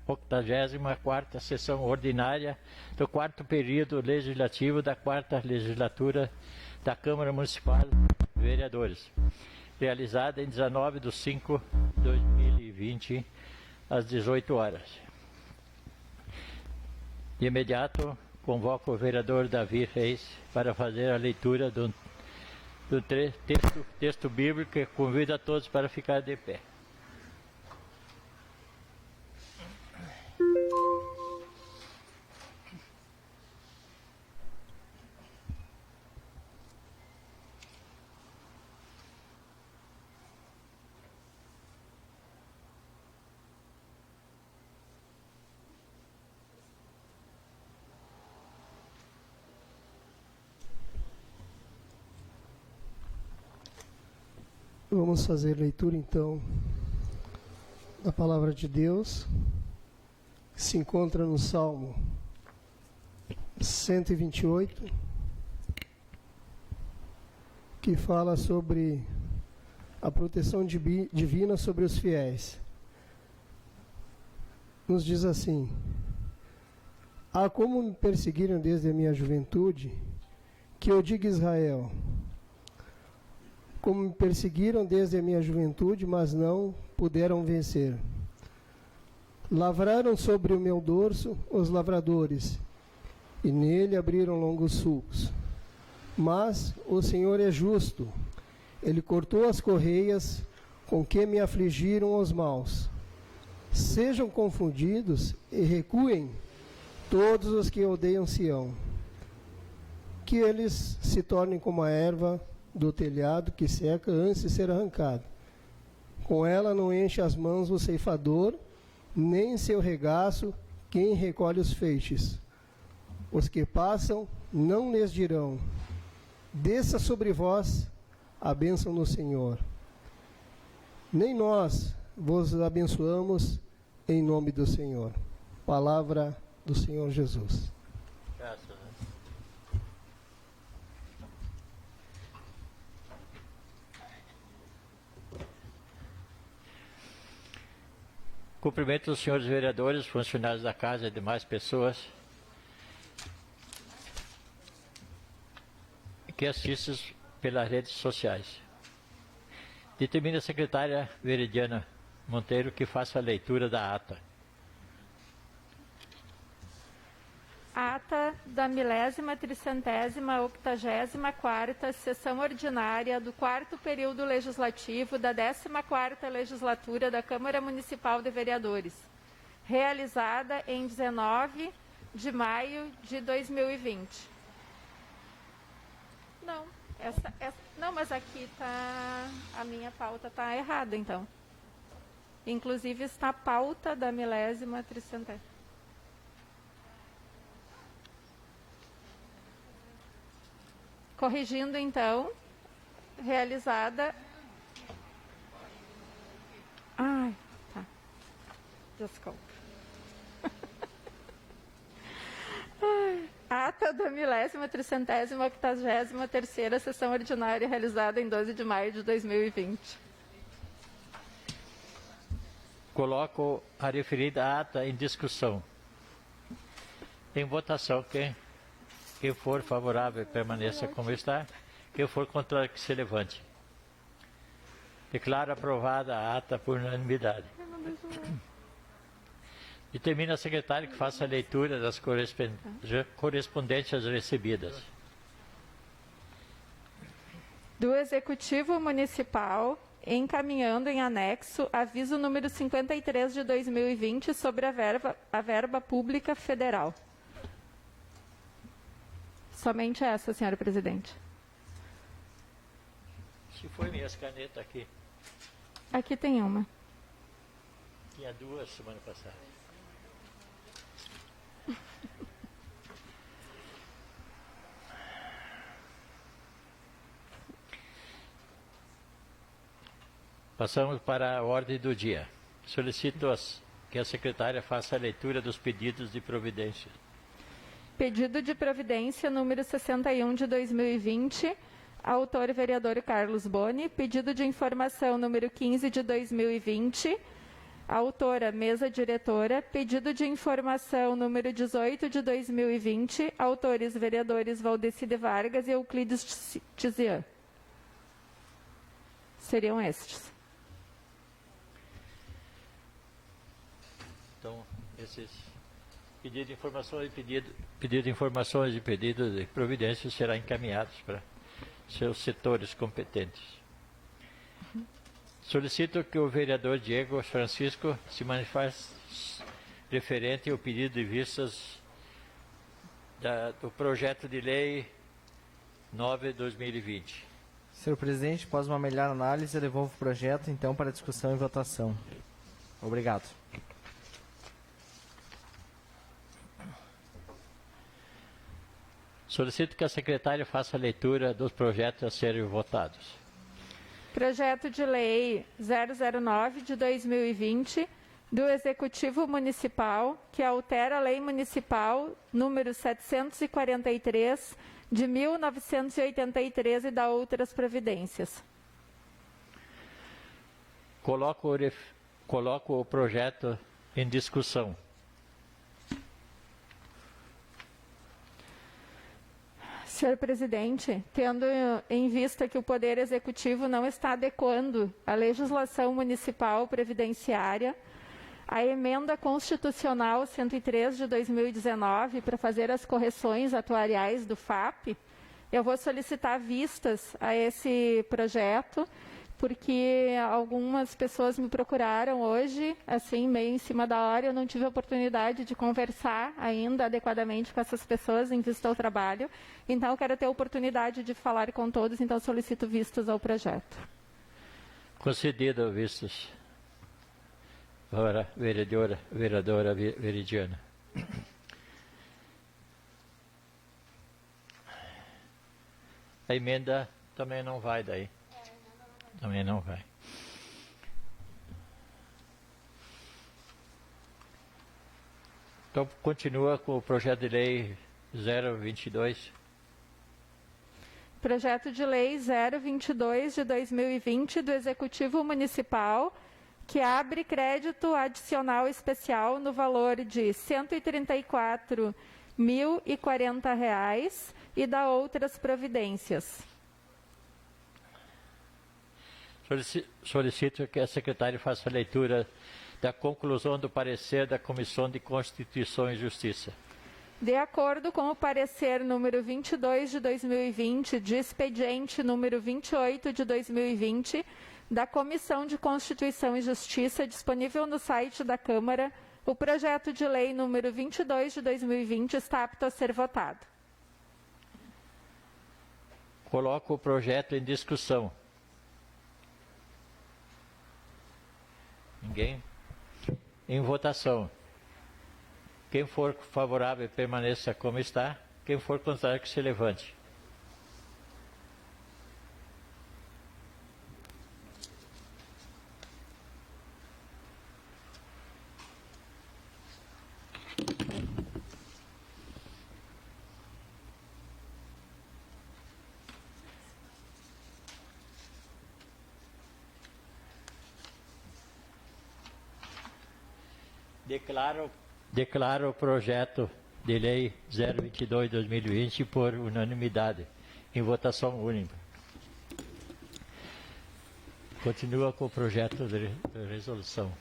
80ª sessão ordinária do 4º período legislativo da 4ª legislatura da Câmara Municipal de Vereadores, realizada em 19/5/2020, às 18 horas. De imediato, convoco o vereador Davi Reis para fazer a leitura do texto bíblico e convido a todos para ficar de pé. Vamos fazer leitura então da palavra de Deus, que se encontra no Salmo 128, que fala sobre a proteção divina sobre os fiéis. Nos diz assim: "Ah, como me perseguiram desde a minha juventude, que eu diga Israel. Como me perseguiram desde a minha juventude, mas não puderam vencer. Lavraram sobre o meu dorso os lavradores, e nele abriram longos sulcos. Mas o Senhor é justo, Ele cortou as correias com que me afligiram os maus. Sejam confundidos e recuem todos os que odeiam Sião. Que eles se tornem como a erva do telhado que seca antes de ser arrancado. Com ela não enche as mãos o ceifador, nem seu regaço quem recolhe os feixes. Os que passam não lhes dirão: desça sobre vós a bênção do Senhor. Nem nós vos abençoamos em nome do Senhor." Palavra do Senhor Jesus. Graças a Deus. Cumprimento os senhores vereadores, funcionários da casa e demais pessoas que assistem pelas redes sociais. Determina a secretária Veridiana Monteiro que faça a leitura da ata. Ata da 13ª sessão ordinária do 4º período legislativo da 14ª legislatura da Câmara Municipal de Vereadores, realizada em 19 de maio de 2020. Não, mas aqui tá, a minha pauta está errada, então. Inclusive está a pauta da 13ª. Corrigindo, então, realizada... Ai, tá. Desculpa. Ata da 13ª sessão ordinária realizada em 12 de maio de 2020. Coloco a referida ata em discussão. Em votação, quem for favorável permaneça como está, quem for contrário que se levante. Declaro aprovada a ata por unanimidade. Determina a secretária que faça a leitura das correspondências recebidas. Do Executivo Municipal, encaminhando em anexo aviso número 53 de 2020 sobre a verba pública federal. Somente essa, senhora presidente. Se foi minhas canetas aqui. Aqui tem uma. Tinha duas semana passada. Passamos para a ordem do dia. Solicito que a secretária faça a leitura dos pedidos de providência. Pedido de providência número 61 de 2020, Autor, vereador Carlos Boni. Pedido de informação número 15 de 2020. Autora, mesa diretora. Pedido de informação número 18 de 2020. Autores, vereadores Valdeci de Vargas e Euclides Tizian. Seriam estes. Então, esses pedidos de informações e pedidos de providências serão encaminhados para seus setores competentes. Solicito que o vereador Diego Francisco se manifeste referente ao pedido de vistas do projeto de lei 9/2020. Senhor presidente, após uma melhor análise, eu devolvo o projeto, então, para discussão e votação. Obrigado. Solicito que a secretária faça a leitura dos projetos a serem votados. Projeto de Lei 009 de 2020 do Executivo Municipal, que altera a Lei Municipal número 743 de 1983 e dá outras providências. Coloco o projeto em discussão. Senhor presidente, tendo em vista que o Poder Executivo não está adequando a legislação municipal previdenciária, a emenda constitucional 103 de 2019 para fazer as correções atuariais do FAP, eu vou solicitar vistas a esse projeto, porque algumas pessoas me procuraram hoje, assim, meio em cima da hora, eu não tive a oportunidade de conversar ainda adequadamente com essas pessoas em vista ao trabalho, então eu quero ter a oportunidade de falar com todos, então solicito vistas ao projeto. Concedido vistas. Ora, vereadora Veridiana. A emenda também não vai daí. Também não vai. Então, continua com o projeto de lei 022. Projeto de Lei 022 de 2020 do Executivo Municipal, que abre crédito adicional especial no valor de R$ 134.040 e dá outras providências. Solicito que a secretária faça a leitura da conclusão do parecer da Comissão de Constituição e Justiça. De acordo com o parecer número 22 de 2020, de expediente número 28 de 2020, da Comissão de Constituição e Justiça, disponível no site da Câmara, o projeto de lei número 22 de 2020 está apto a ser votado. Coloco o projeto em discussão. Ninguém? Em votação. Quem for favorável, permaneça como está. Quem for contrário, que se levante. Declaro o projeto de lei 022/2020 por unanimidade, em votação única. Continua com o projeto de resolução.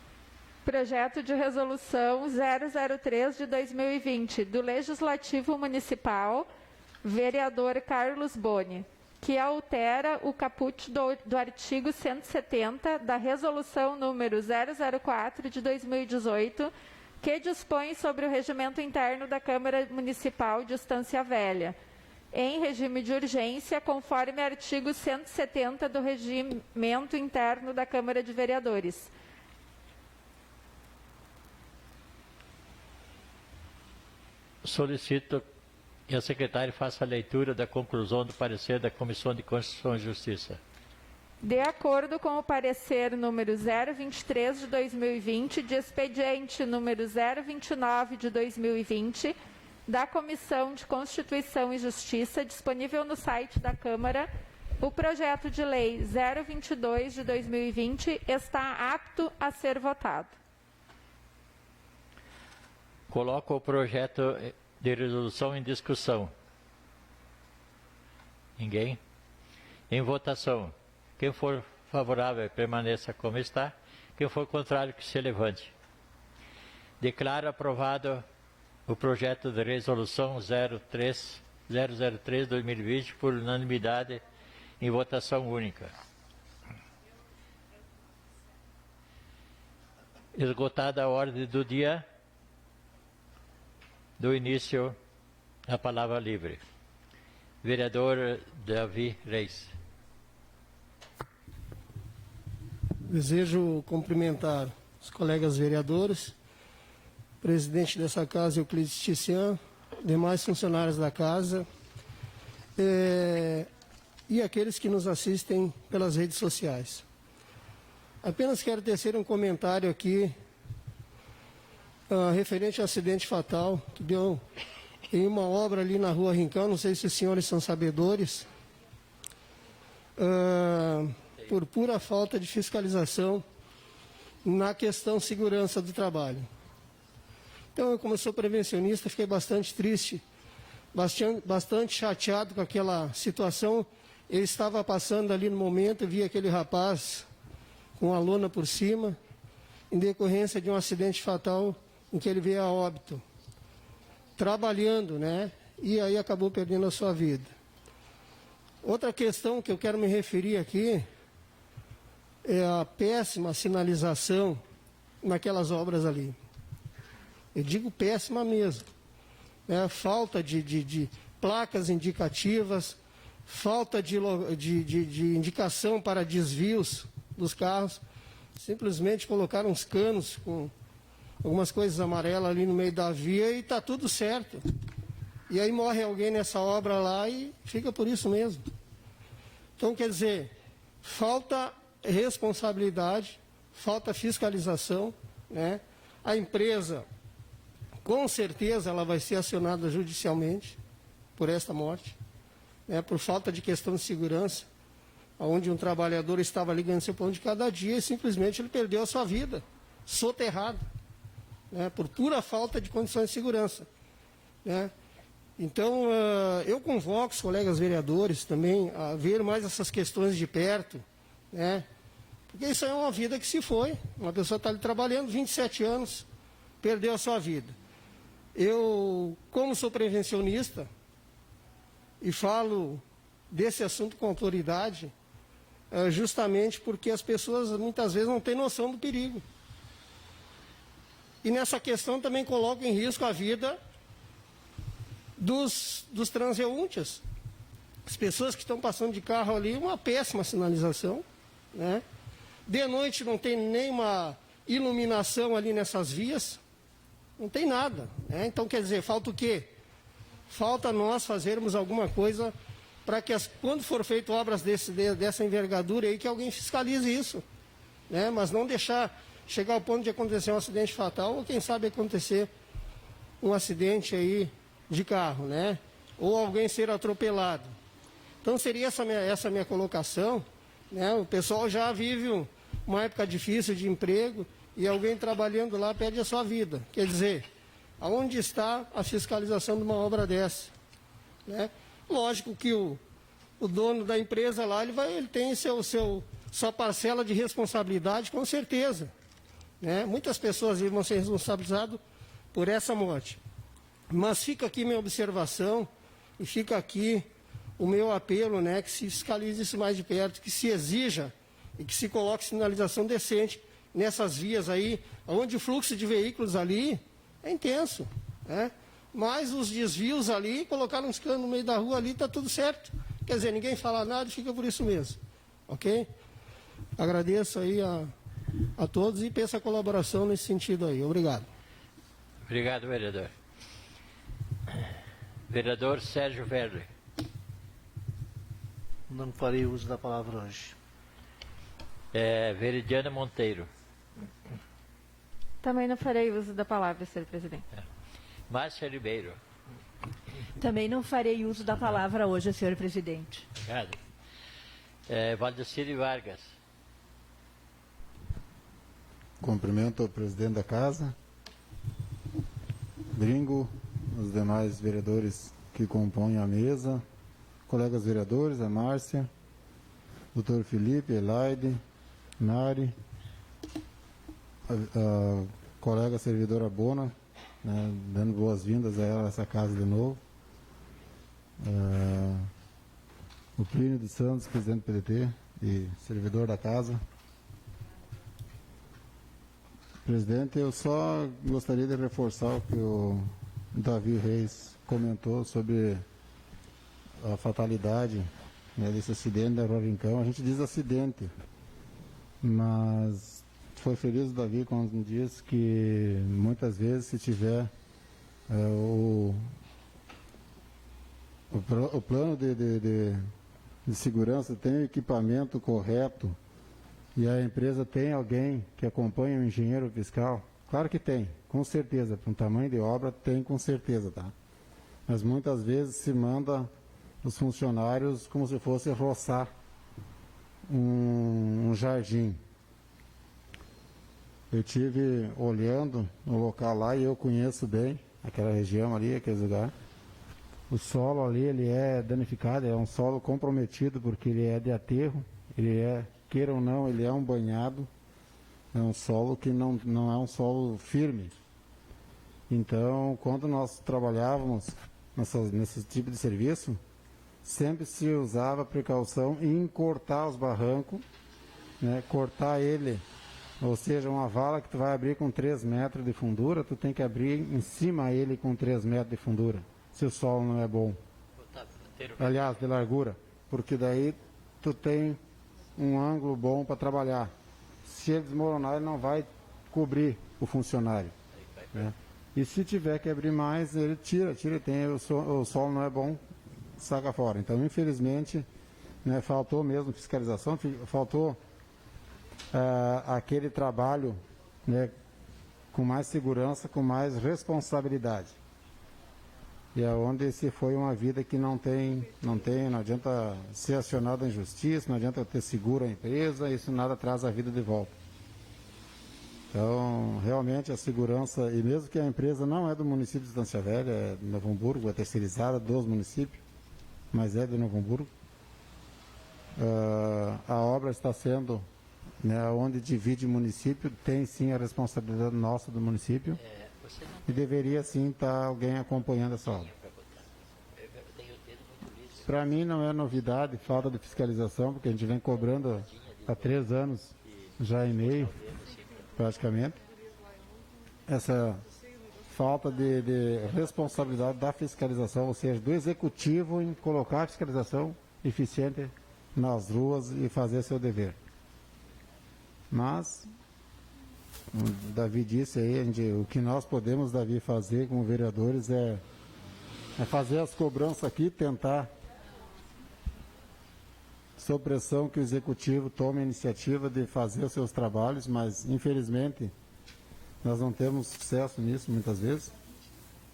Projeto de resolução 003 de 2020 do Legislativo Municipal, vereador Carlos Boni, que altera o caput do artigo 170 da resolução número 004 de 2018, que dispõe sobre o regimento interno da Câmara Municipal de Estância Velha, em regime de urgência, conforme artigo 170 do regimento interno da Câmara de Vereadores. Solicito que a secretária faça a leitura da conclusão do parecer da Comissão de Constituição e Justiça. De acordo com o parecer número 023 de 2020, de expediente número 029 de 2020, da Comissão de Constituição e Justiça, disponível no site da Câmara, O projeto de lei 022 de 2020 está apto a ser votado. Coloco o projeto de resolução em discussão. Ninguém? Em votação. Quem for favorável, permaneça como está. Quem for contrário, que se levante. Declaro aprovado o projeto de resolução 003/2020 por unanimidade em votação única. Esgotada a ordem do dia, do início a palavra livre. Vereador Davi Reis. Desejo cumprimentar os colegas vereadores, presidente dessa casa, Euclides Tician, demais funcionários da casa e aqueles que nos assistem pelas redes sociais. Apenas quero tecer um comentário aqui referente ao acidente fatal que deu em uma obra ali na rua Rincão, não sei se os senhores são sabedores, por pura falta de fiscalização na questão segurança do trabalho. Então, eu, como sou prevencionista, fiquei bastante triste, bastante chateado com aquela situação. Eu estava passando ali no momento, vi aquele rapaz com a lona por cima, em decorrência de um acidente fatal em que ele veio a óbito, trabalhando, né? E aí acabou perdendo a sua vida. Outra questão que eu quero me referir aqui é a péssima sinalização naquelas obras ali. Eu digo péssima mesmo. Falta de placas indicativas, falta de indicação para desvios dos carros. Simplesmente colocaram uns canos com algumas coisas amarelas ali no meio da via e está tudo certo. E aí morre alguém nessa obra lá e fica por isso mesmo. Então, quer dizer, falta responsabilidade, falta fiscalização, né? A empresa, com certeza, ela vai ser acionada judicialmente por esta morte, né? Por falta de questão de segurança, onde um trabalhador estava ali ganhando seu pão de cada dia e simplesmente ele perdeu a sua vida, soterrado, né? Por pura falta de condições de segurança, né? Então, eu convoco os colegas vereadores também a ver mais essas questões de perto, né? Porque isso é uma vida que se foi. Uma pessoa está ali trabalhando 27 anos, perdeu a sua vida. Eu, como sou prevencionista, e falo desse assunto com autoridade, justamente porque as pessoas muitas vezes não têm noção do perigo. E nessa questão também coloco em risco a vida dos transeuntes. As pessoas que estão passando de carro ali, uma péssima sinalização, né? De noite não tem nenhuma iluminação ali nessas vias, não tem nada, né? Então, quer dizer, falta o quê? Falta nós fazermos alguma coisa para que, quando for feito obras dessa envergadura aí, que alguém fiscalize isso, né? Mas não deixar chegar ao ponto de acontecer um acidente fatal, ou quem sabe acontecer um acidente aí de carro, né? Ou alguém ser atropelado. Então seria essa minha colocação, né? O pessoal já vive uma época difícil de emprego e alguém trabalhando lá perde a sua vida. Quer dizer, aonde está a fiscalização de uma obra dessa, né? Lógico que o dono da empresa lá, ele tem sua parcela de responsabilidade, com certeza, né? Muitas pessoas vão ser responsabilizadas por essa morte. Mas fica aqui minha observação e fica aqui o meu apelo, né, que se fiscalize isso mais de perto, que se exija e que se coloque sinalização decente nessas vias aí, onde o fluxo de veículos ali é intenso, né? Mas os desvios ali, colocaram uns canos no meio da rua ali, está tudo certo. Quer dizer, ninguém fala nada e fica por isso mesmo, ok? Agradeço aí a todos e peço a colaboração nesse sentido aí. Obrigado. Obrigado, vereador. Vereador Sérgio Verde. Não farei uso da palavra hoje. Veridiana Monteiro. Também não farei uso da palavra, senhor presidente. Márcia Ribeiro. Também não farei uso da palavra hoje, senhor presidente. Obrigado. Valdecir Vargas. Cumprimento o presidente da casa, Gringo, os demais vereadores que compõem a mesa, colegas vereadores, a Márcia, doutor Felipe, Elaide, Nari, a colega servidora Bona, né, dando boas-vindas a ela, essa casa de novo. O Plínio dos Santos, presidente do PDT e servidor da casa. Presidente, eu só gostaria de reforçar o que o Davi Reis comentou sobre a fatalidade, né, desse acidente da Rua Rincão. A gente diz acidente, mas foi feliz o Davi quando disse que muitas vezes se tiver o plano de segurança, tem o equipamento correto e a empresa tem alguém que acompanha o engenheiro fiscal, claro que tem, com certeza, para um tamanho de obra tem com certeza, tá? Mas muitas vezes se manda os funcionários como se fosse roçar um jardim. Eu tive olhando no local lá e eu conheço bem aquela região ali, aquele lugar. O solo ali, ele é danificado, é um solo comprometido porque ele é de aterro, ele é, queira ou não, ele é um banhado, é um solo que não é um solo firme. Então, quando nós trabalhávamos nesse tipo de serviço, sempre se usava precaução em cortar os barrancos, né, cortar ele, ou seja, uma vala que tu vai abrir com 3 metros de fundura, tu tem que abrir em cima ele com 3 metros de fundura, se o solo não é bom. Aliás, de largura, porque daí tu tem um ângulo bom para trabalhar. Se ele desmoronar, ele não vai cobrir o funcionário, né? E se tiver que abrir mais, ele tira, tem, o solo não é bom, saca fora. Então, infelizmente, né, faltou mesmo fiscalização, faltou aquele trabalho, né, com mais segurança, com mais responsabilidade. E é onde se foi uma vida que não adianta ser acionado em justiça, não adianta ter seguro a empresa, isso nada traz a vida de volta. Então, realmente a segurança, e mesmo que a empresa não é do município de Estância Velha, é de Novo Hamburgo, é terceirizada dos municípios, mas é de Novo Hamburgo, a obra está sendo, né, onde divide o município, tem sim a responsabilidade nossa do município, e deveria sim estar alguém acompanhando essa obra. Para mim não é novidade, falta de fiscalização, porque a gente vem cobrando há 3 anos, já e meio, praticamente, essa falta de responsabilidade da fiscalização, ou seja, do executivo em colocar a fiscalização eficiente nas ruas e fazer seu dever. Mas, o Davi disse aí, o que nós podemos, Davi, fazer como vereadores é fazer as cobranças aqui, tentar, sob pressão, que o executivo tome a iniciativa de fazer os seus trabalhos, mas infelizmente nós não temos sucesso nisso muitas vezes.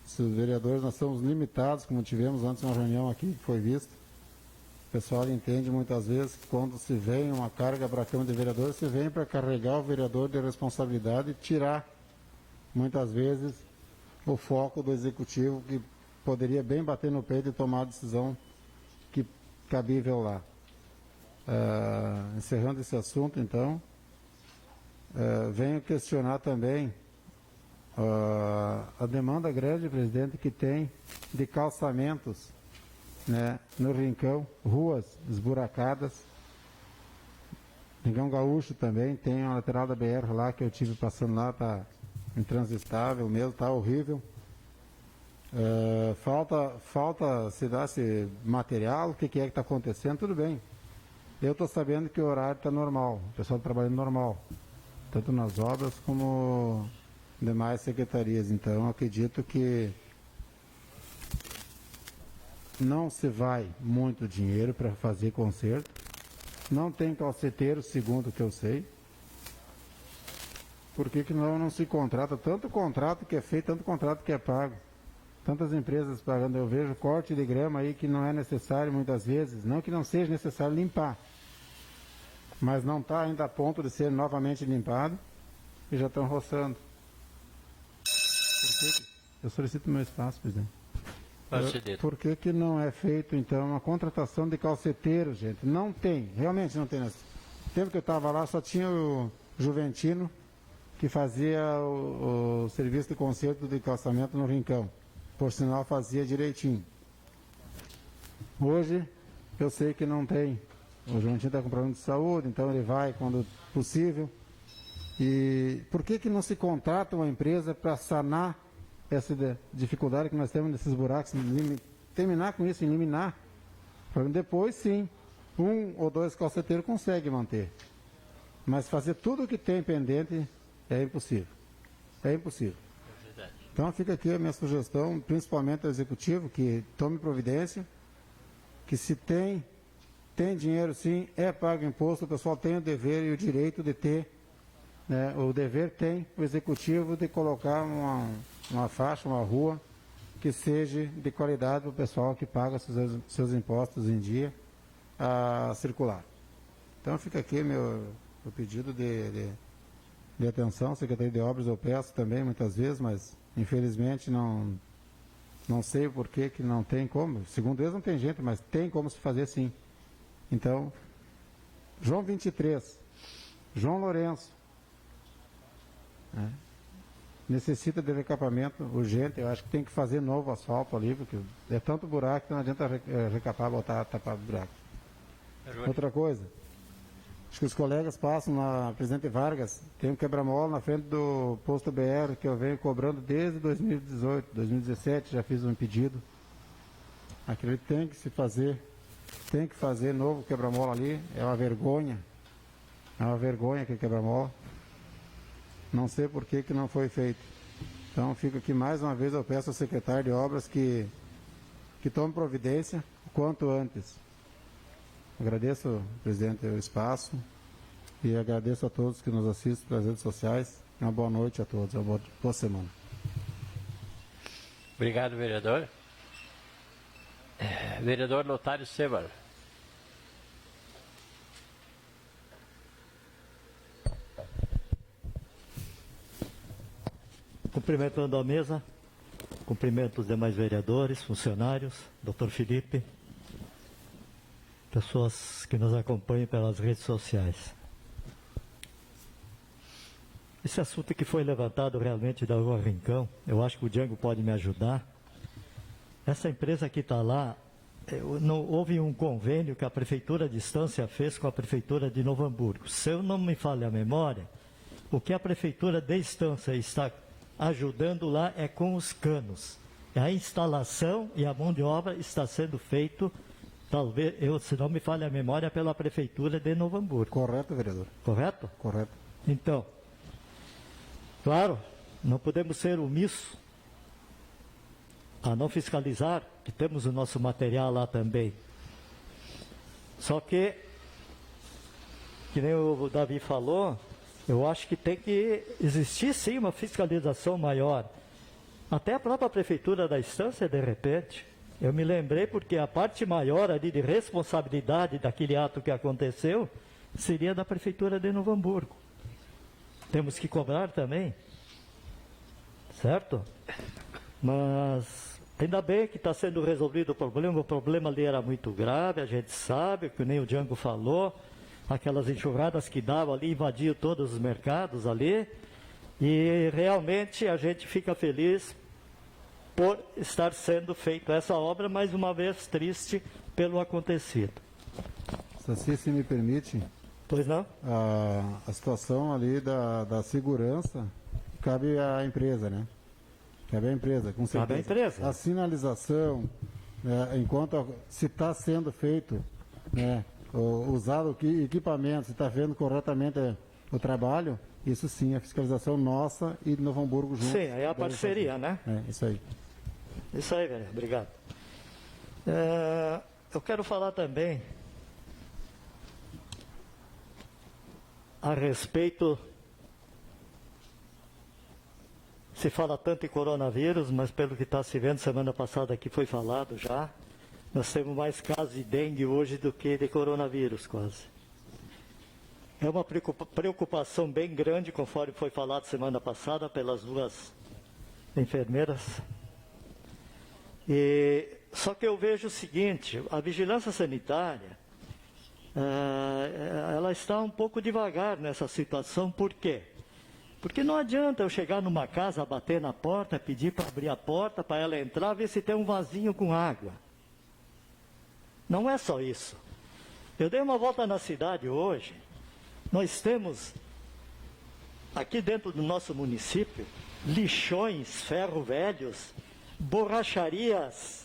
Os vereadores, nós somos limitados, como tivemos antes uma reunião aqui que foi vista. O pessoal entende muitas vezes que quando se vem uma carga para a Câmara de Vereadores, se vem para carregar o vereador de responsabilidade e tirar, muitas vezes, o foco do executivo, que poderia bem bater no peito e tomar a decisão que cabível lá. Encerrando esse assunto, então, venho questionar também a demanda grande, presidente, que tem de calçamentos, né, no Rincão, ruas esburacadas. Rincão Gaúcho também, tem a lateral da BR lá que eu tive passando lá, está intransistável mesmo, está horrível. Falta se dar-se material, o que é que está acontecendo, tudo bem. Eu estou sabendo que o horário está normal, o pessoal está trabalhando normal, tanto nas obras como demais secretarias. Então, acredito que não se vai muito dinheiro para fazer conserto. Não tem calceteiro, segundo o que eu sei. Por que não se contrata? Tanto contrato que é feito, tanto contrato que é pago. Tantas empresas pagando. Eu vejo corte de grama aí que não é necessário muitas vezes. Não que não seja necessário limpar. mas não está ainda a ponto de ser novamente limpado e já estão roçando. Eu solicito meu espaço, presidente. Concedido. Por que não é feito, então, uma contratação de calceteiros, gente? Não tem, realmente não tem. No tempo que eu estava lá, só tinha o Juventino, que fazia o serviço de conserto de calçamento no Rincão. Por sinal, fazia direitinho. Hoje, eu sei que não tem. O Juventino está com problema de saúde, então ele vai quando possível. E por que não se contrata uma empresa para sanar essa dificuldade que nós temos nesses buracos, terminar com isso, eliminar? Depois, sim, 1 ou 2 calceteiros consegue manter. Mas fazer tudo o que tem pendente é impossível. É impossível. Então fica aqui a minha sugestão, principalmente ao Executivo, que tome providência, que se tem dinheiro sim, é pago imposto, o pessoal tem o dever e o direito de ter, né, o dever tem o Executivo de colocar uma faixa, uma rua, que seja de qualidade para o pessoal que paga seus impostos em dia a circular. Então fica aqui meu pedido de atenção, Secretaria de Obras eu peço também muitas vezes, mas infelizmente não sei o porquê que não tem como. Segundo eles não tem gente, mas tem como se fazer sim. Então, João 23, João Lourenço, necessita de recapamento urgente. Eu acho que tem que fazer novo asfalto ali, porque é tanto buraco que não adianta recapar, tapar o buraco. Outra coisa, acho que os colegas passam na Presidente Vargas, tem um quebra-mola na frente do posto BR que eu venho cobrando desde 2018, 2017 já fiz um pedido. Aquilo tem que se fazer, tem que fazer novo quebra-mola ali, é uma vergonha aquele quebra-mola. Não sei por que não foi feito. Então fico aqui mais uma vez, eu peço ao secretário de obras que tome providência o quanto antes. Agradeço, presidente, o espaço e agradeço a todos que nos assistem pelas redes sociais. Uma boa noite a todos, uma boa semana. Obrigado, vereador. Vereador Lotário Sebar. Cumprimentando a mesa, cumprimento os demais vereadores, funcionários, Dr. Felipe, pessoas que nos acompanham pelas redes sociais. Esse assunto que foi levantado realmente da Rua Rincão, eu acho que o Django pode me ajudar. Essa empresa que está lá, houve um convênio que a Prefeitura de Estância fez com a Prefeitura de Novo Hamburgo. Se eu não me falha a memória, o que a Prefeitura de Estância está ajudando lá é com os canos. A instalação e a mão de obra está sendo feito, talvez, se não me falha a memória, pela Prefeitura de Novo Hamburgo. Correto, vereador? Correto? Correto. Então, claro, não podemos ser omissos a não fiscalizar, que temos o nosso material lá também. Só que nem o Davi falou, eu acho que tem que existir sim uma fiscalização maior. Até a própria Prefeitura da Estância, de repente, eu me lembrei porque a parte maior ali de responsabilidade daquele ato que aconteceu seria da Prefeitura de Novo Hamburgo. Temos que cobrar também, certo? Mas ainda bem que está sendo resolvido o problema ali era muito grave, a gente sabe, que nem o Django falou, aquelas enxurradas que davam ali, invadiam todos os mercados ali, e realmente a gente fica feliz por estar sendo feita essa obra, mais uma vez triste pelo acontecido. Saci, se me permite, Pois não? a situação ali da segurança cabe à empresa, né? Cabe à empresa, com certeza. Cabe à empresa. A sinalização, enquanto se está sendo feito, né, usado o equipamento, se está vendo corretamente o trabalho, isso sim, a fiscalização nossa e de Novo Hamburgo juntos. Sim, aí é a parceria, né? Isso aí. Isso aí, velho. Obrigado. Eu quero falar também a respeito. Se fala tanto em coronavírus, mas pelo que está se vendo, semana passada aqui foi falado já, nós temos mais casos de dengue hoje do que de coronavírus, quase. É uma preocupação bem grande, conforme foi falado semana passada pelas duas enfermeiras. Só que eu vejo o seguinte, a vigilância sanitária, ela está um pouco devagar nessa situação. Por quê? Porque não adianta eu chegar numa casa, bater na porta, pedir para abrir a porta, para ela entrar, ver se tem um vasinho com água. Não é só isso. Eu dei uma volta na cidade hoje. Nós temos, aqui dentro do nosso município, lixões, ferro-velhos, borracharias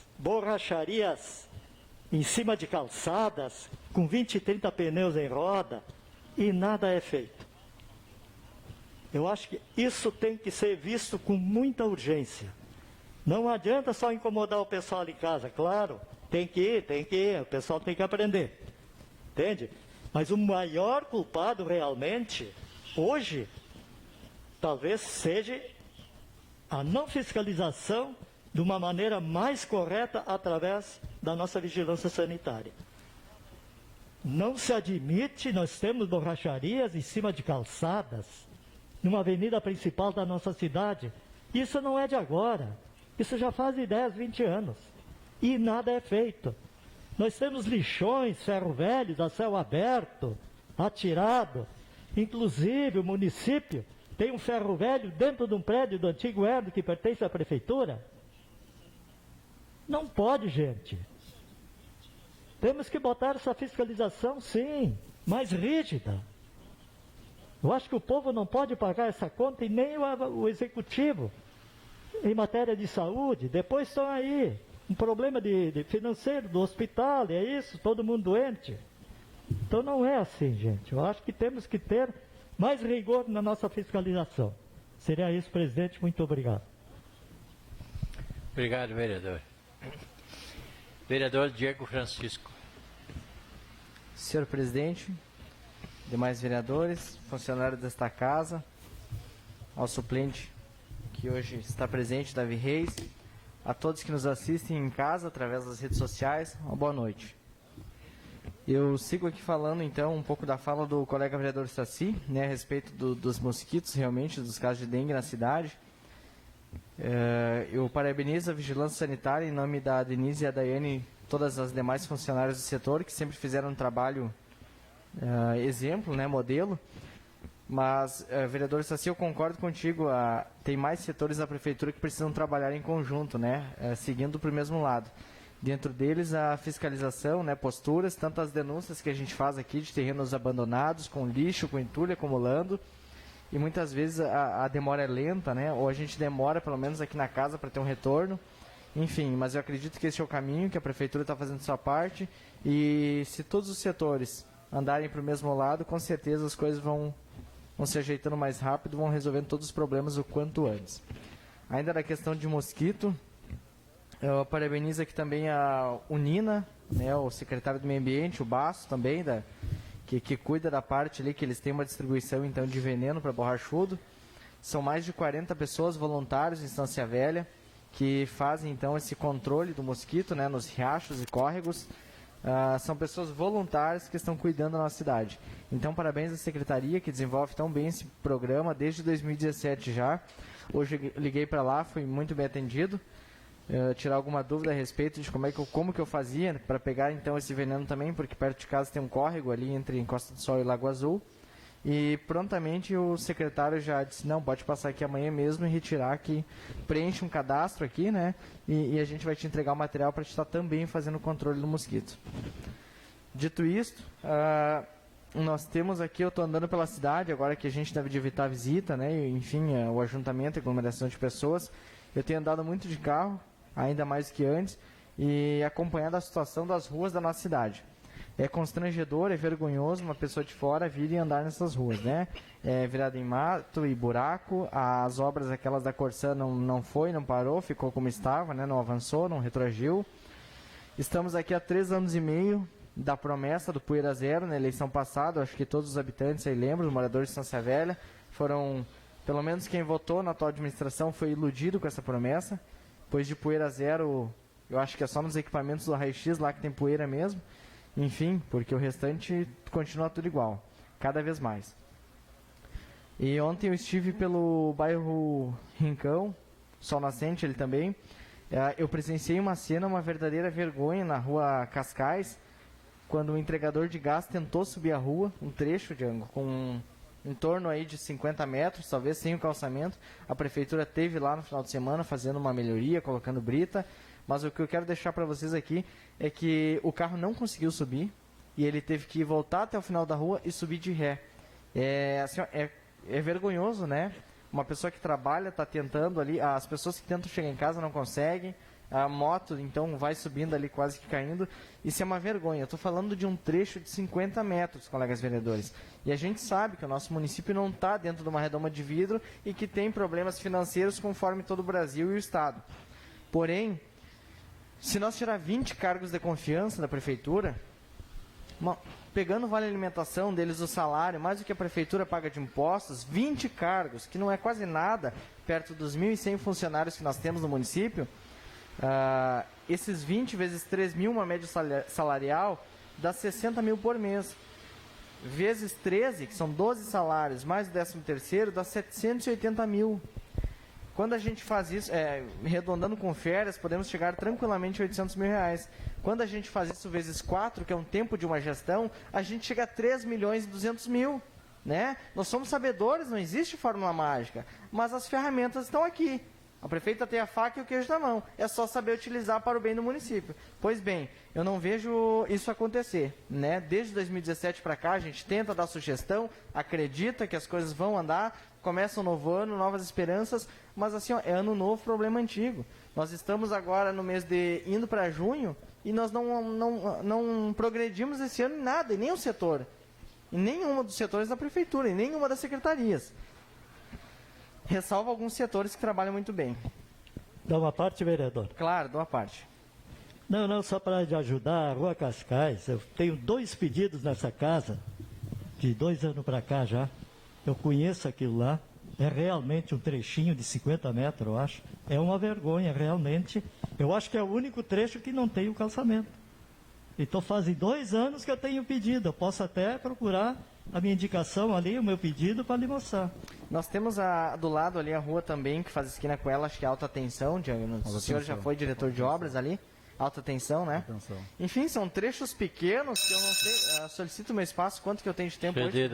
em cima de calçadas, com 20 e 30 pneus em roda, e nada é feito. Eu acho que isso tem que ser visto com muita urgência. Não adianta só incomodar o pessoal em casa, claro, tem que ir, o pessoal tem que aprender, entende? Mas o maior culpado realmente, hoje, talvez seja a não fiscalização de uma maneira mais correta através da nossa vigilância sanitária. Não se admite, nós temos borracharias em cima de calçadas, numa avenida principal da nossa cidade. Isso não é de agora, isso já faz 10, 20 anos, e nada é feito. Nós temos lixões, ferro-velhos a céu aberto, atirado. Inclusive, o município tem um ferro-velho dentro de um prédio do antigo Herdo que pertence à prefeitura. Não pode, gente. Temos que botar essa fiscalização, sim, mais rígida. Eu acho que o povo não pode pagar essa conta e nem o executivo em matéria de saúde. Depois estão aí. Um problema de financeiro do hospital, é isso, todo mundo doente. Então não é assim, gente. Eu acho que temos que ter mais rigor na nossa fiscalização. Seria isso, presidente. Muito obrigado. Obrigado, vereador. Vereador Diego Francisco. Senhor presidente, demais vereadores, funcionários desta casa, ao suplente que hoje está presente, Davi Reis, a todos que nos assistem em casa, através das redes sociais, uma boa noite. Eu sigo aqui falando, então, um pouco da fala do colega vereador Saci, né, a respeito dos mosquitos, realmente, dos casos de dengue na cidade. Eu parabenizo a Vigilância Sanitária, em nome da Denise e a Daiane, todas as demais funcionárias do setor, que sempre fizeram um trabalho exemplo, né, modelo. Mas, vereador Saci, eu concordo contigo, tem mais setores da prefeitura que precisam trabalhar em conjunto, né, seguindo para o mesmo lado. Dentro deles, a fiscalização, né, posturas, tanto as denúncias que a gente faz aqui de terrenos abandonados, com lixo, com entulho acumulando, e muitas vezes a demora é lenta, né, ou a gente demora, pelo menos aqui na casa, para ter um retorno. Enfim, mas eu acredito que esse é o caminho, que a prefeitura está fazendo sua parte, e se todos os setores andarem para o mesmo lado, com certeza as coisas vão se ajeitando mais rápido, vão resolvendo todos os problemas o quanto antes. Ainda na questão de mosquito, eu parabenizo aqui também a Unina, né, o secretário do Meio Ambiente, o Basso também, que cuida da parte ali, que eles têm uma distribuição então de veneno para borrachudo. São mais de 40 pessoas voluntários em Estância Velha, que fazem então esse controle do mosquito, né, nos riachos e córregos. São pessoas voluntárias que estão cuidando da nossa cidade. Então, parabéns à secretaria que desenvolve tão bem esse programa desde 2017 já. Hoje eu liguei para lá, fui muito bem atendido. Tirar alguma dúvida a respeito de como que eu fazia para pegar então esse veneno também, porque perto de casa tem um córrego ali entre Costa do Sol e Lago Azul. E prontamente o secretário já disse, não, pode passar aqui amanhã mesmo e retirar, que preenche um cadastro aqui, né? E a gente vai te entregar o material para te estar também fazendo o controle do mosquito. Dito isto, nós temos aqui, eu estou andando pela cidade, agora que a gente deve evitar a visita, né? E, enfim, o ajuntamento, a aglomeração de pessoas. Eu tenho andado muito de carro, ainda mais que antes, e acompanhando a situação das ruas da nossa cidade. É constrangedor, é vergonhoso uma pessoa de fora vir e andar nessas ruas, né? É virada em mato e buraco, as obras aquelas da Corsã não parou, ficou como estava, né? Não avançou, não retroagiu. Estamos aqui há 3 anos e meio da promessa do Poeira Zero, na eleição passada, acho que todos os habitantes aí lembram, os moradores de Estância Velha, foram, pelo menos quem votou na atual administração foi iludido com essa promessa, pois de Poeira Zero, eu acho que é só nos equipamentos do raio-x lá que tem poeira mesmo. Enfim, porque o restante continua tudo igual. cada vez mais. E ontem eu estive pelo bairro Rincão, Sol Nascente, ele também. Eu presenciei uma cena, uma verdadeira vergonha na rua Cascais, quando o entregador de gás tentou subir a rua, um trecho, Django, com em torno aí de 50 metros, talvez sem o calçamento. A prefeitura teve lá no final de semana fazendo uma melhoria, colocando brita, mas o que eu quero deixar para vocês aqui é que o carro não conseguiu subir e ele teve que voltar até o final da rua e subir de ré. Assim, é vergonhoso, né? Uma pessoa que trabalha está tentando ali, as pessoas que tentam chegar em casa não conseguem, a moto então vai subindo ali quase que caindo. Isso é uma vergonha. Eu estou falando de um trecho de 50 metros, colegas vereadores. E a gente sabe que o nosso município não está dentro de uma redoma de vidro e que tem problemas financeiros conforme todo o Brasil e o Estado. Porém, se nós tirar 20 cargos de confiança da prefeitura, pegando o vale alimentação deles, o salário, mais o que a prefeitura paga de impostos, 20 cargos, que não é quase nada, perto dos 1.100 funcionários que nós temos no município, esses 20 vezes 3 mil, uma média salarial, dá 60 mil por mês. Vezes 13, que são 12 salários, mais o 13º, dá 780 mil. Quando a gente faz isso, arredondando com férias, podemos chegar tranquilamente a 800 mil reais. Quando a gente faz isso vezes 4, que é um tempo de uma gestão, a gente chega a 3 milhões e 200 mil. Né? Nós somos sabedores, não existe fórmula mágica, mas as ferramentas estão aqui. A prefeita tem a faca e o queijo na mão. É só saber utilizar para o bem do município. Pois bem, eu não vejo isso acontecer. Né? Desde 2017 para cá, a gente tenta dar sugestão, acredita que as coisas vão andar, começa um novo ano, novas esperanças, mas assim, é ano novo, problema antigo. Nós estamos agora no mês de indo para junho e nós não progredimos esse ano em nada, em nenhum setor. Em nenhum dos setores da prefeitura, em nenhuma das secretarias. Ressalvo alguns setores que trabalham muito bem. Dá uma parte, vereador? Claro, dá uma parte. Não, só para ajudar a Rua Cascais. Eu tenho 2 pedidos nessa casa, de 2 anos para cá já. Eu conheço aquilo lá. É realmente um trechinho de 50 metros, eu acho. É uma vergonha, realmente. Eu acho que é o único trecho que não tem o calçamento. Então fazem 2 anos que eu tenho pedido. Eu posso até procurar a minha indicação ali, o meu pedido, para lhe mostrar. Nós temos do lado ali a rua também, que faz esquina com ela, acho que é alta tensão. O senhor já foi diretor de obras ali? Alta tensão, né? Atenção. Enfim, são trechos pequenos que eu não sei. Solicito o meu espaço. Quanto que eu tenho de tempo hoje?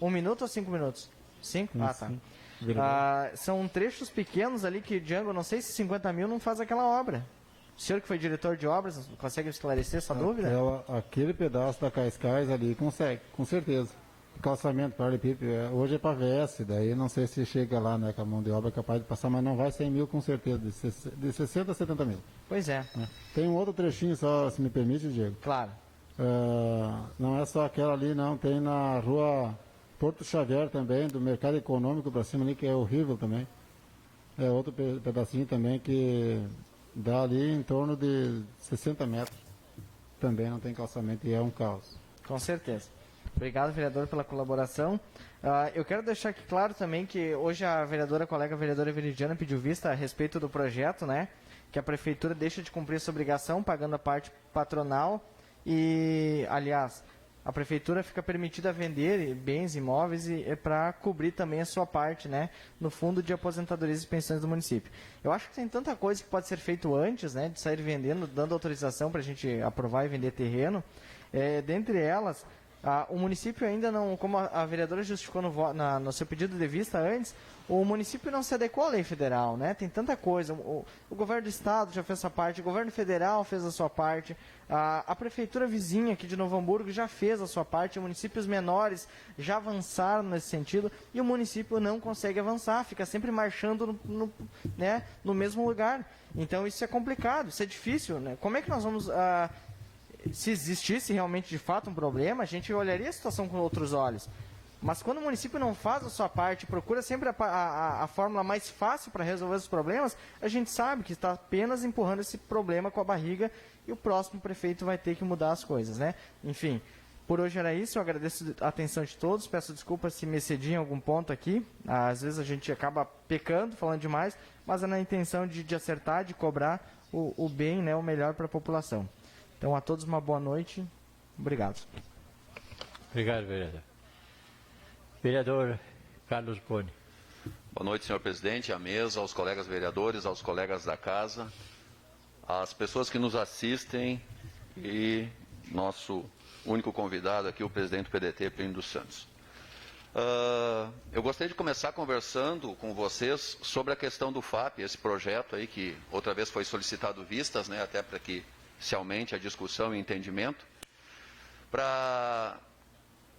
1 minuto ou 5 minutos? 5? Ah, tá. São trechos pequenos ali que, Django, não sei se 50 mil não faz aquela obra. O senhor que foi diretor de obras, consegue esclarecer essa dúvida? Aquele pedaço da Cascais ali consegue, com certeza. Calçamento para Pipe, hoje é para VS, daí não sei se chega lá, né, com a mão de obra capaz de passar, mas não vai 100 mil com certeza, de 60 a 70 mil. Pois é. Né? Tem um outro trechinho só, se me permite, Diego. Claro. Não é só aquela ali, não, tem na rua Porto Xavier também, do Mercado Econômico para cima ali, que é horrível também. É outro pedacinho também que dá ali em torno de 60 metros. Também não tem calçamento e é um caos. Com certeza. Obrigado, vereador, pela colaboração. Eu quero deixar aqui claro também que hoje a colega vereadora Veridiana pediu vista a respeito do projeto, né? Que a prefeitura deixa de cumprir essa obrigação, pagando a parte patronal e, aliás, a prefeitura fica permitida vender bens imóveis para cobrir também a sua parte, né, no fundo de aposentadorias e pensões do município. Eu acho que tem tanta coisa que pode ser feito antes, né, de sair vendendo, dando autorização para a gente aprovar e vender terreno. Dentre elas, o município ainda não, como a vereadora justificou no seu pedido de vista antes, o município não se adequou à lei federal, né? Tem tanta coisa. O governo do estado já fez a sua parte, o governo federal fez a sua parte, a prefeitura vizinha aqui de Novo Hamburgo já fez a sua parte, municípios menores já avançaram nesse sentido e o município não consegue avançar, fica sempre marchando no mesmo lugar. Então isso é complicado, isso é difícil, né? Como é que nós vamos... se existisse realmente de fato um problema, a gente olharia a situação com outros olhos. Mas quando o município não faz a sua parte, procura sempre a fórmula mais fácil para resolver os problemas, a gente sabe que está apenas empurrando esse problema com a barriga e o próximo prefeito vai ter que mudar as coisas, né? Enfim, por hoje era isso, eu agradeço a atenção de todos, peço desculpas se me excedi em algum ponto aqui, às vezes a gente acaba pecando, falando demais, mas é na intenção de acertar, de cobrar o bem, né, o melhor para a população. Então, a todos uma boa noite. Obrigado. Obrigado, vereador. Vereador Carlos Boni. Boa noite, senhor presidente, à mesa, aos colegas vereadores, aos colegas da casa, às pessoas que nos assistem e nosso único convidado aqui, o presidente do PDT, Plínio dos Santos. Eu gostaria de começar conversando com vocês sobre a questão do FAP, esse projeto aí que outra vez foi solicitado vistas, né, até para que se aumente a discussão e entendimento.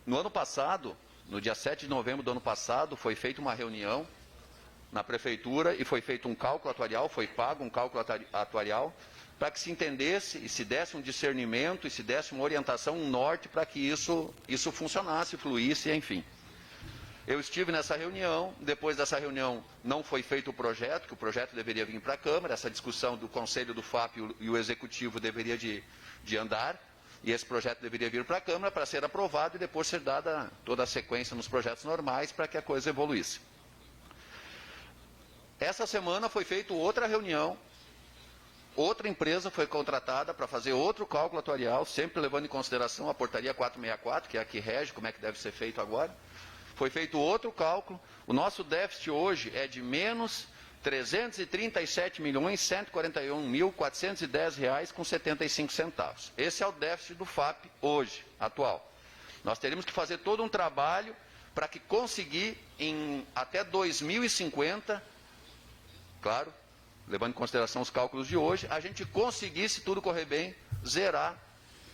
No ano passado, no dia 7 de novembro do ano passado, foi feita uma reunião na prefeitura e foi feito um cálculo atuarial, foi pago um cálculo atuarial, para que se entendesse e se desse um discernimento e se desse uma orientação, um norte para que isso funcionasse, fluísse, enfim. Eu estive nessa reunião, depois dessa reunião não foi feito o projeto, que o projeto deveria vir para a Câmara, essa discussão do Conselho do FAP e o Executivo deveria de andar, e esse projeto deveria vir para a Câmara para ser aprovado e depois ser dada toda a sequência nos projetos normais para que a coisa evoluísse. Essa semana foi feita outra reunião, outra empresa foi contratada para fazer outro cálculo atuarial, sempre levando em consideração a portaria 464, que é a que rege como é que deve ser feito agora. Foi feito outro cálculo, o nosso déficit hoje é de menos R$ 337.141.410,75. Esse é o déficit do FAP hoje, atual. Nós teríamos que fazer todo um trabalho para que conseguir, até 2050, claro, levando em consideração os cálculos de hoje, a gente conseguisse, tudo correr bem, zerar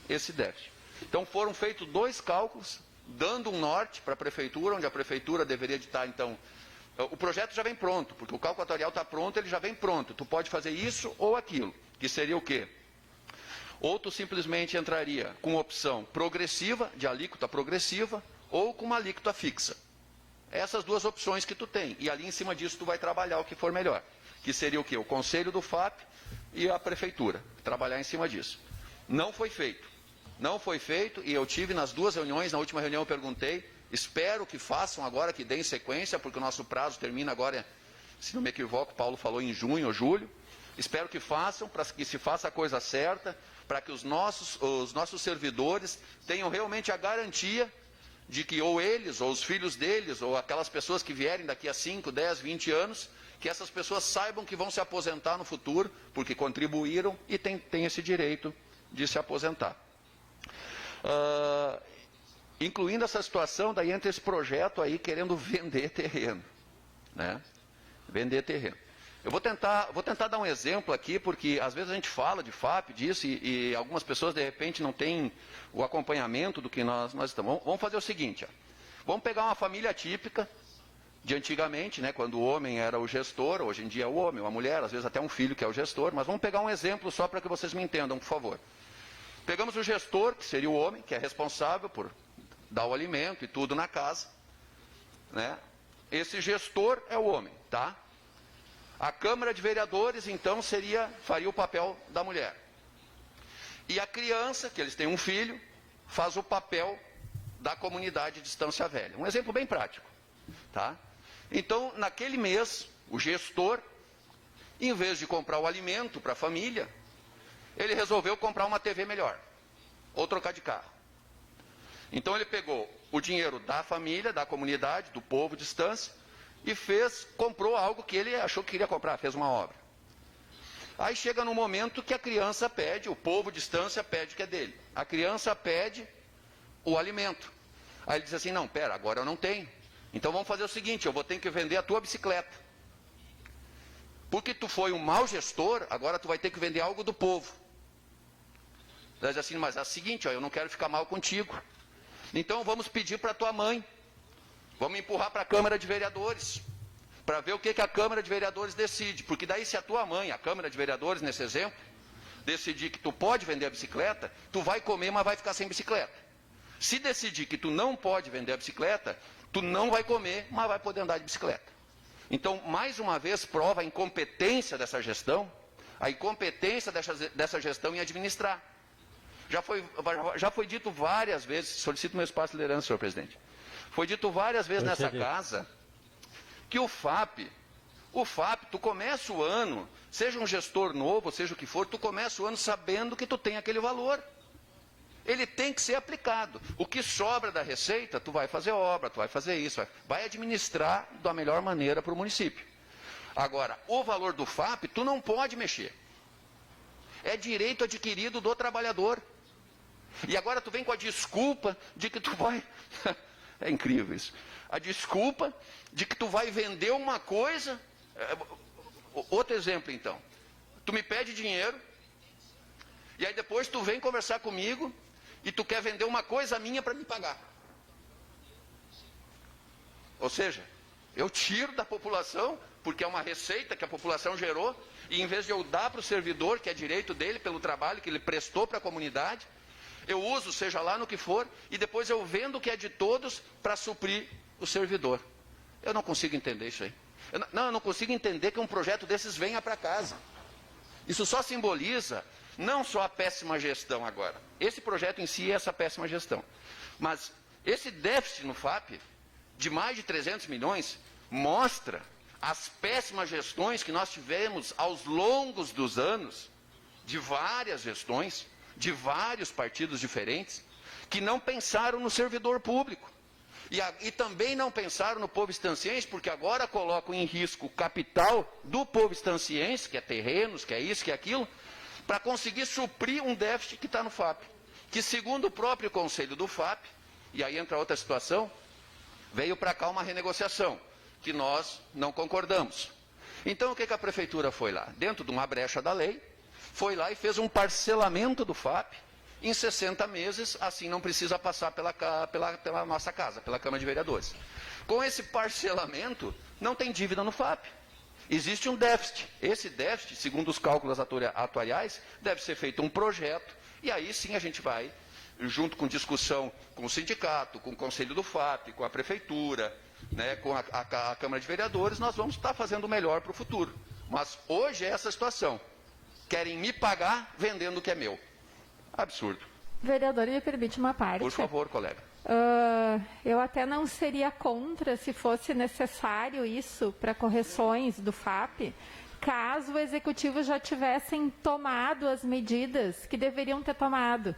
esse déficit. Então foram feitos 2 cálculos, dando um norte para a prefeitura, onde a prefeitura deveria estar, então, o projeto já vem pronto, porque o cálculo atuarial está pronto, ele já vem pronto, tu pode fazer isso ou aquilo, que seria o quê? Ou tu simplesmente entraria com opção progressiva, de alíquota progressiva, ou com uma alíquota fixa. Essas 2 opções que tu tem, e ali em cima disso tu vai trabalhar o que for melhor, que seria o quê? O Conselho do FAP e a prefeitura, trabalhar em cima disso. Não foi feito. Não foi feito, e eu tive nas 2 reuniões, na última reunião eu perguntei, espero que façam agora, que deem sequência, porque o nosso prazo termina agora, se não me equivoco, Paulo falou em junho ou julho. Espero que façam, para que se faça a coisa certa, para que os nossos servidores tenham realmente a garantia de que ou eles, ou os filhos deles, ou aquelas pessoas que vierem daqui a 5, 10, 20 anos, que essas pessoas saibam que vão se aposentar no futuro, porque contribuíram e têm esse direito de se aposentar. Incluindo essa situação, daí entra esse projeto aí querendo vender terreno, né? Vender terreno. Eu vou tentar dar um exemplo aqui, porque às vezes a gente fala de FAP, disso, e algumas pessoas de repente não têm o acompanhamento do que nós estamos. Vamos fazer o seguinte, ó. Vamos pegar uma família típica de antigamente, né, quando o homem era o gestor, hoje em dia é o homem, a mulher, às vezes até um filho que é o gestor, mas vamos pegar um exemplo só para que vocês me entendam, por favor. Pegamos o gestor, que seria o homem, que é responsável por dar o alimento e tudo na casa, né? Esse gestor é o homem, tá? A Câmara de Vereadores, então, faria o papel da mulher. E a criança, que eles têm um filho, faz o papel da comunidade de Estância Velha. Um exemplo bem prático, tá? Então, naquele mês, o gestor, em vez de comprar o alimento para a família, ele resolveu comprar uma TV melhor, ou trocar de carro. Então ele pegou o dinheiro da família, da comunidade, do povo de Estância, e comprou algo que ele achou que queria comprar, fez uma obra. Aí chega no momento que a criança pede, o povo de Estância pede que é dele. A criança pede o alimento. Aí ele diz assim, não, pera, agora eu não tenho. Então vamos fazer o seguinte, eu vou ter que vender a tua bicicleta. Porque tu foi um mau gestor, agora tu vai ter que vender algo do povo. Ele diz assim, mas é o seguinte, ó, eu não quero ficar mal contigo. Então vamos pedir para a tua mãe. Vamos empurrar para a Câmara de Vereadores. Para ver o que a Câmara de Vereadores decide. Porque daí se a tua mãe, a Câmara de Vereadores, nesse exemplo, decidir que tu pode vender a bicicleta, tu vai comer, mas vai ficar sem bicicleta. Se decidir que tu não pode vender a bicicleta, tu não vai comer, mas vai poder andar de bicicleta. Então, mais uma vez, prova a incompetência dessa gestão, a incompetência dessa gestão em administrar. Já foi dito várias vezes, solicito meu espaço de liderança, senhor presidente. Foi dito várias vezes nessa casa que o FAP, tu começa o ano, seja um gestor novo, seja o que for, tu começa o ano sabendo que tu tem aquele valor. ele tem que ser aplicado. O que sobra da receita, tu vai fazer obra, tu vai fazer isso, vai administrar da melhor maneira para o município. Agora, o valor do FAP, tu não pode mexer. É direito adquirido do trabalhador. E agora tu vem com a desculpa de que tu vai... É incrível isso. A desculpa de que tu vai vender uma coisa... Outro exemplo, então. Tu me pede dinheiro, e aí depois tu vem conversar comigo, e tu quer vender uma coisa minha para me pagar. Ou seja, eu tiro da população, porque é uma receita que a população gerou, e em vez de eu dar para o servidor, que é direito dele, pelo trabalho que ele prestou para a comunidade, eu uso, seja lá no que for, e depois eu vendo o que é de todos para suprir o servidor. Eu não consigo entender isso aí. Eu não consigo entender que um projeto desses venha para casa. Isso só simboliza não só a péssima gestão agora. Esse projeto em si é essa péssima gestão. Mas esse déficit no FAP, de mais de 300 milhões, mostra as péssimas gestões que nós tivemos aos longos dos anos, de várias gestões, de vários partidos diferentes, que não pensaram no servidor público. E também não pensaram no povo estanciense, porque agora colocam em risco o capital do povo estanciense, que é terrenos, que é isso, que é aquilo, para conseguir suprir um déficit que está no FAP. Que segundo o próprio conselho do FAP, e aí entra outra situação, veio para cá uma renegociação, que nós não concordamos. Então o que a prefeitura foi lá? Dentro de uma brecha da lei, foi lá e fez um parcelamento do FAP, em 60 meses, assim não precisa passar pela nossa casa, pela Câmara de Vereadores. Com esse parcelamento, não tem dívida no FAP. Existe um déficit. Esse déficit, segundo os cálculos atuariais, deve ser feito um projeto, e aí sim a gente vai, junto com discussão com o sindicato, com o Conselho do FAP, com a Prefeitura, né, com a Câmara de Vereadores, nós vamos estar fazendo o melhor para o futuro. Mas hoje é essa situação. Querem me pagar vendendo o que é meu. Absurdo. Vereador, me permite uma parte? Por favor, colega. Eu até não seria contra se fosse necessário isso para correções do FAP, caso o Executivo já tivessem tomado as medidas que deveriam ter tomado,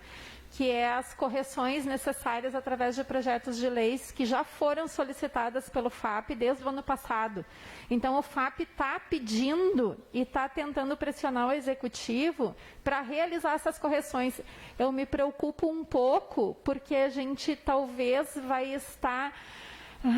que é as correções necessárias através de projetos de leis que já foram solicitadas pelo FAP desde o ano passado. Então, o FAP está pedindo e está tentando pressionar o Executivo para realizar essas correções. Eu me preocupo um pouco, porque a gente talvez vai estar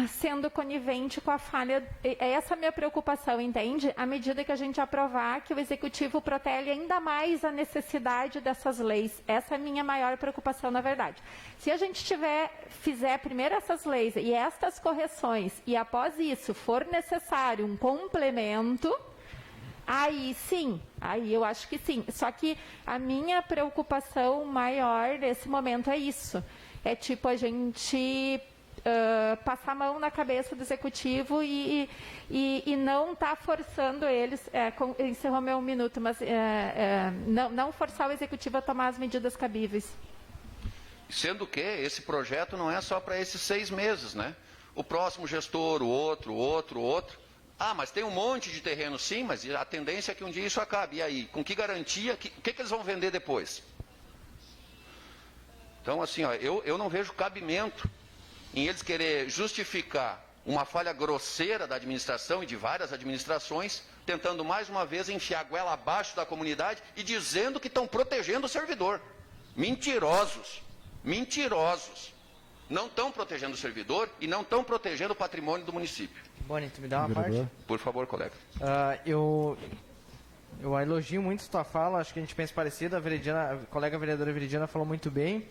sendo conivente com a falha. Essa é a minha preocupação, entende? À medida que a gente aprovar, que o Executivo protege ainda mais a necessidade dessas leis. Essa é a minha maior preocupação, na verdade. Se a gente fizer primeiro essas leis e estas correções, e após isso for necessário um complemento, aí sim, aí eu acho que sim. Só que a minha preocupação maior nesse momento é isso. É tipo a gente passar a mão na cabeça do Executivo e não estar forçando eles, encerrou meu minuto, mas não forçar o Executivo a tomar as medidas cabíveis. Sendo que esse projeto não é só para esses 6 meses, né? O próximo gestor, o outro. Ah, mas tem um monte de terreno, sim, mas a tendência é que um dia isso acabe. E aí, com que garantia? O que eles vão vender depois? Então, assim, ó, eu não vejo cabimento em eles querer justificar uma falha grosseira da administração e de várias administrações, tentando mais uma vez enfiar a goela abaixo da comunidade e dizendo que estão protegendo o servidor. Mentirosos. Mentirosos. Não estão protegendo o servidor e não estão protegendo o patrimônio do município. Bonito, me dá uma parte? Por favor, colega. Eu elogio muito a tua fala, acho que a gente pensa parecido, a colega vereadora Veridiana falou muito bem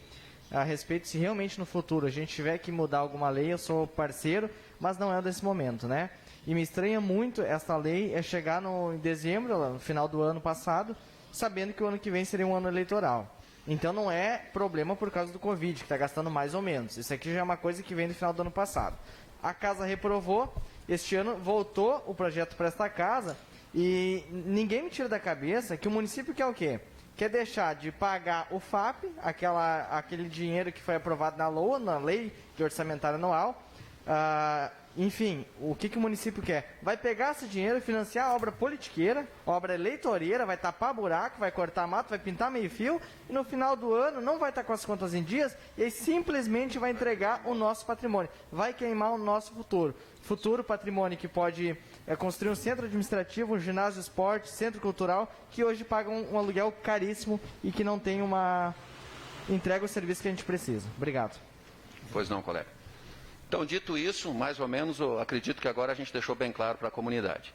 a respeito se realmente no futuro a gente tiver que mudar alguma lei, eu sou parceiro, mas não é desse momento, né? E me estranha muito essa lei chegar em dezembro, no final do ano passado, sabendo que o ano que vem seria um ano eleitoral. Então não é problema por causa do Covid, que está gastando mais ou menos. Isso aqui já é uma coisa que vem do final do ano passado. A casa reprovou, este ano voltou o projeto para esta casa e ninguém me tira da cabeça que o município quer o quê? Quer deixar de pagar o FAP, aquele dinheiro que foi aprovado na LOA, na Lei de Orçamentário Anual, Enfim, o que o município quer? Vai pegar esse dinheiro e financiar a obra politiqueira, obra eleitoreira, vai tapar buraco, vai cortar mato, vai pintar meio fio, e no final do ano não vai estar com as contas em dias, e aí simplesmente vai entregar o nosso patrimônio, vai queimar o nosso futuro. Futuro patrimônio que pode construir um centro administrativo, um ginásio de esporte, centro cultural, que hoje pagam um aluguel caríssimo e que não tem uma entrega o serviço que a gente precisa. Obrigado. Pois não, colega. Então, dito isso, mais ou menos, eu acredito que agora a gente deixou bem claro para a comunidade.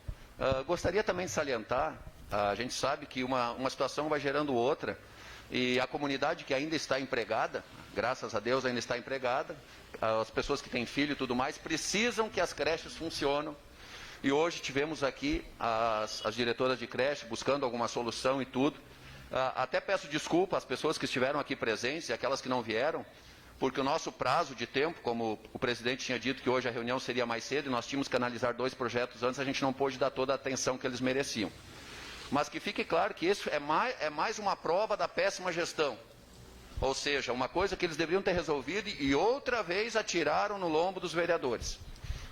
Gostaria também de salientar, a gente sabe que uma situação vai gerando outra, e a comunidade que ainda está empregada, graças a Deus ainda está empregada, as pessoas que têm filho e tudo mais, precisam que as creches funcionem. E hoje tivemos aqui as diretoras de creche buscando alguma solução e tudo. Até peço desculpa às pessoas que estiveram aqui presentes e aquelas que não vieram, porque o nosso prazo de tempo, como o presidente tinha dito que hoje a reunião seria mais cedo e nós tínhamos que analisar 2 projetos antes, a gente não pôde dar toda a atenção que eles mereciam. Mas que fique claro que isso é mais uma prova da péssima gestão. Ou seja, uma coisa que eles deveriam ter resolvido e outra vez atiraram no lombo dos vereadores.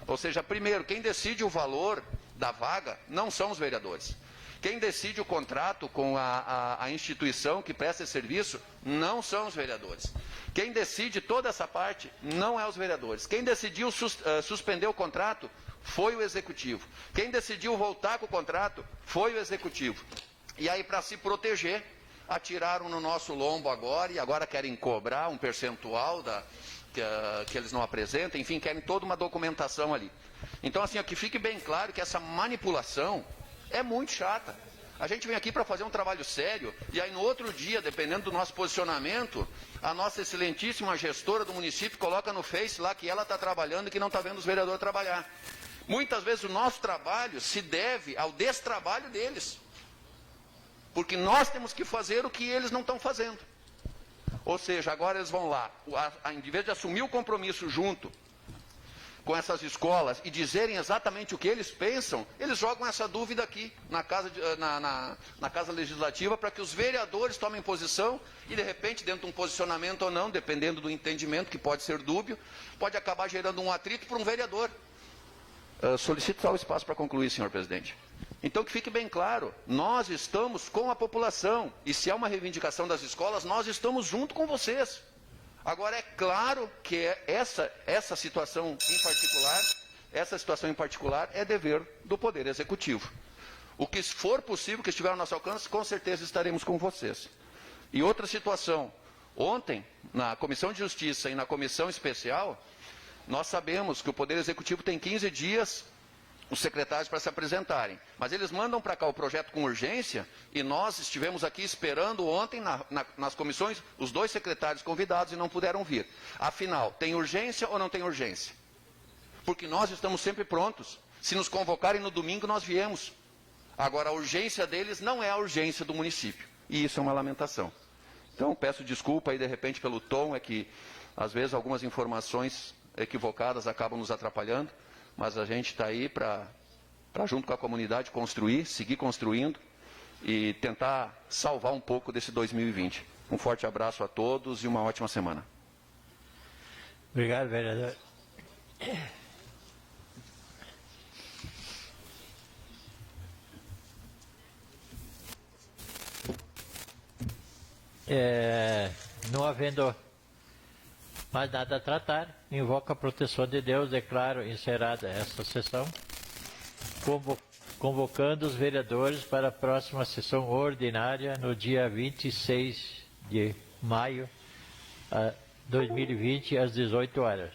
Ou seja, primeiro, quem decide o valor da vaga não são os vereadores. Quem decide o contrato com a instituição que presta esse serviço não são os vereadores. Quem decide toda essa parte não é os vereadores. Quem decidiu suspender o contrato foi o executivo. Quem decidiu voltar com o contrato foi o executivo. E aí, para se proteger, atiraram no nosso lombo agora e agora querem cobrar um percentual que eles não apresentam, enfim, querem toda uma documentação ali. Então, assim, que fique bem claro que essa manipulação é muito chata. A gente vem aqui para fazer um trabalho sério e aí no outro dia, dependendo do nosso posicionamento, a nossa excelentíssima gestora do município coloca no Face lá que ela está trabalhando e que não está vendo os vereadores trabalhar. Muitas vezes o nosso trabalho se deve ao destrabalho deles. Porque nós temos que fazer o que eles não estão fazendo. Ou seja, agora eles vão lá, em vez de assumir o compromisso junto com essas escolas e dizerem exatamente o que eles pensam, eles jogam essa dúvida aqui na Casa Legislativa para que os vereadores tomem posição e, de repente, dentro de um posicionamento ou não, dependendo do entendimento, que pode ser dúbio, pode acabar gerando um atrito para um vereador. Solicito só o espaço para concluir, senhor presidente. Então, que fique bem claro, nós estamos com a população e se há uma reivindicação das escolas, nós estamos junto com vocês. Agora, é claro que essa situação em particular é dever do Poder Executivo. O que for possível, que estiver ao nosso alcance, com certeza estaremos com vocês. E outra situação, ontem, na Comissão de Justiça e na Comissão Especial, nós sabemos que o Poder Executivo tem 15 dias os secretários para se apresentarem. Mas eles mandam para cá o projeto com urgência e nós estivemos aqui esperando ontem nas comissões os 2 secretários convidados e não puderam vir. Afinal, tem urgência ou não tem urgência? Porque nós estamos sempre prontos. Se nos convocarem no domingo, nós viemos. Agora, a urgência deles não é a urgência do município. E isso é uma lamentação. Então, peço desculpa aí, de repente, pelo tom, é que às vezes algumas informações equivocadas acabam nos atrapalhando. Mas a gente está aí para, junto com a comunidade, construir, seguir construindo e tentar salvar um pouco desse 2020. Um forte abraço a todos e uma ótima semana. Obrigado, vereador. Não havendo mais nada a tratar, invoco a proteção de Deus, declaro encerrada esta sessão, convocando os vereadores para a próxima sessão ordinária no dia 26 de maio de 2020, às 18 horas.